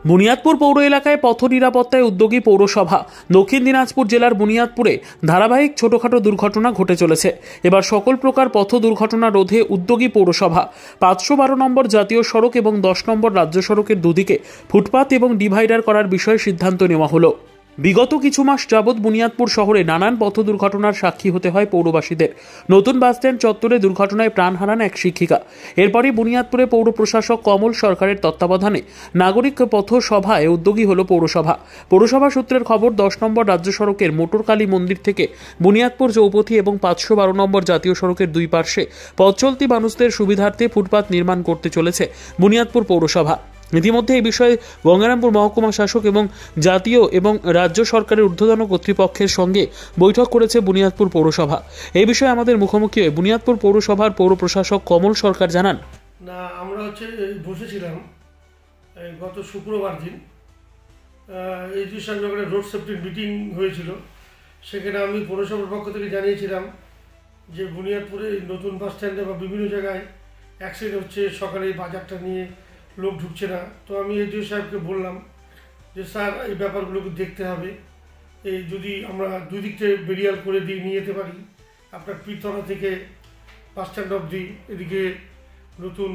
বুনিয়াদপুর পৌর এলাকায় পথ নিরাপত্তায় উদ্যোগী পৌরসভা। দক্ষিণ দিনাজপুর জেলার বুনিয়াদপুরে ধারাবাহিক ছোটখাটো দুর্ঘটনা ঘটে চলেছে। এবার সকল প্রকার পথ দুর্ঘটনা রোধে উদ্যোগী পৌরসভা 512 নম্বর জাতীয় সড়ক এবং 10 নম্বর রাজ্য সড়কের দুদিকে ফুটপাত এবং ডিভাইডার করার বিষয়ে সিদ্ধান্ত নেওয়া হলো। বিগত কিছু মাস যাবৎ বুনিয়াদপুর শহরে নানান পথ দুর্ঘটনার সাক্ষী হতে হয় পৌরবাসীদের। নতুন বাসস্ট্যান্ড চত্বরে দুর্ঘটনায় প্রাণ হারান এক শিক্ষিকা। এরপরই বুনিয়াদপুরে পৌর প্রশাসক কমল সরকারের তত্ত্বাবধানে নাগরিক পথ সভায় উদ্যোগী হল পৌরসভা। পৌরসভা সূত্রের খবর, 10 নম্বর রাজ্য সড়কের মোটরকালী মন্দির থেকে বুনিয়াদপুর চৌপথি এবং 512 নম্বর জাতীয় সড়কের দুই পার্শ্বে পথ চলতি মানুষদের সুবিধার্থে ফুটপাত নির্মাণ করতে চলেছে বুনিয়াদপুর পৌরসভা। ইতিমধ্যে এই বিষয়ে গঙ্গারামপুর মহকুমা শাসক এবং জাতীয় এবং রাজ্য সরকারের ঊর্ধ্বতন কর্তৃপক্ষের সঙ্গে বৈঠক করেছে বুনিয়াদপুর পৌরসভা। এই বিষয়ে আমাদের মুখোমুখি হয়ে বুনিয়াদপুর পৌরসভার পৌর প্রশাসক কমল সরকার জানান, না আমরা বসেছিলাম গত শুক্রবার দিন এই যে সঙ্গে রোড সেফটির মিটিং হয়েছিল। সেখানে আমি পৌরসভার পক্ষ থেকে জানিয়েছিলাম যে বুনিয়াদপুরে নতুন বাস স্ট্যান্ডে বা বিভিন্ন জায়গায় অ্যাক্সিডেন্ট হচ্ছে, সকালে বাজারটা নিয়ে লোক ঢুকছে না। তো আমি এডিও সাহেবকে বললাম যে স্যার, এই ব্যাপারগুলোকে দেখতে হবে। এই যদি আমরা দুই দিক থেকে বেরিয়াল করে দিয়ে নিয়ে যেতে পারি, আপনার পীরতলা থেকে বাস স্ট্যান্ড অবধি, এদিকে নতুন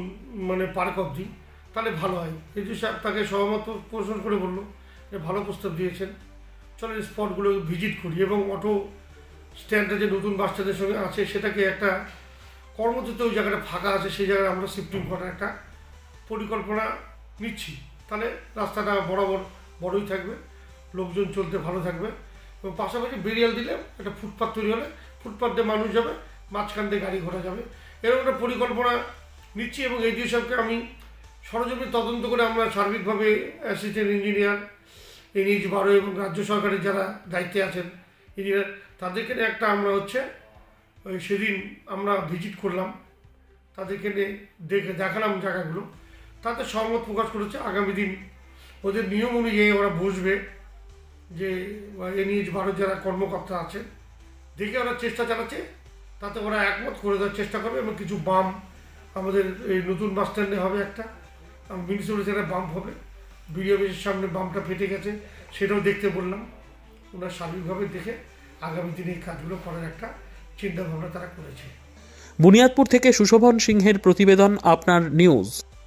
পার্ক অবধি, তাহলে ভালো হয়। এডিও সাহেব তাকে সহমত পোষণ করে বললো যে ভালো প্রস্তাব দিয়েছেন, চলো এই স্পটগুলো ভিজিট করি এবং অটো স্ট্যান্ডটা যে নতুন বাস স্ট্যান্ডের সঙ্গে আছে সেটাকে একটা কর্মসূচিতে ওই জায়গাটা ফাঁকা আছে, সেই জায়গায় আমরা শিফটিং করার একটা পরিকল্পনা নিচ্ছি। তাহলে রাস্তাটা বড়ই থাকবে, লোকজন চলতে ভালো থাকবে এবং পাশাপাশি বেরিয়াল দিলে একটা ফুটপাথ তৈরি হলে ফুটপাথ দিয়ে মানুষ যাবে, মাঝখান দিয়ে গাড়ি ঘোড়া যাবে, এরকম একটা পরিকল্পনা নিচ্ছি। এবং এই হিসাবকে আমি সরজমিন তদন্ত করে আমরা সার্বিকভাবে অ্যাসিস্ট্যান্ট ইঞ্জিনিয়ার NH 12 এবং রাজ্য সরকারের যারা দায়িত্বে আছেন ইঞ্জিনিয়ার, তাদেরকে একটা আমরা সেদিন আমরা ভিজিট করলাম, তাদেরকে দেখালাম জায়গাগুলো, তাতে সহমত প্রকাশ করেছে। আগামী দিন ওদের নিয়ম অনুযায়ী ওরা বসবে, যে NH 12 যারা কর্মকর্তা আছে দেখে ওরা চেষ্টা চালাচ্ছে, তাতে ওরা একমত করে দেওয়ার চেষ্টা করবে। এবং কিছু বাম আমাদের এই নতুন বাস স্ট্যান্ডে হবে, একটা মিউনিসিপ্যালিটি বাম্প হবে, বিডিও অফিসের সামনে বাম্পটা ফেটে গেছে, সেটাও দেখতে বললাম। ওনারা সার্বিকভাবে দেখে আগামী দিনে এই কাজগুলো করার একটা চিন্তাভাবনা তারা করেছে। বুনিয়াদপুর থেকে সুশোভন সিংহের প্রতিবেদন, আপনার নিউজ।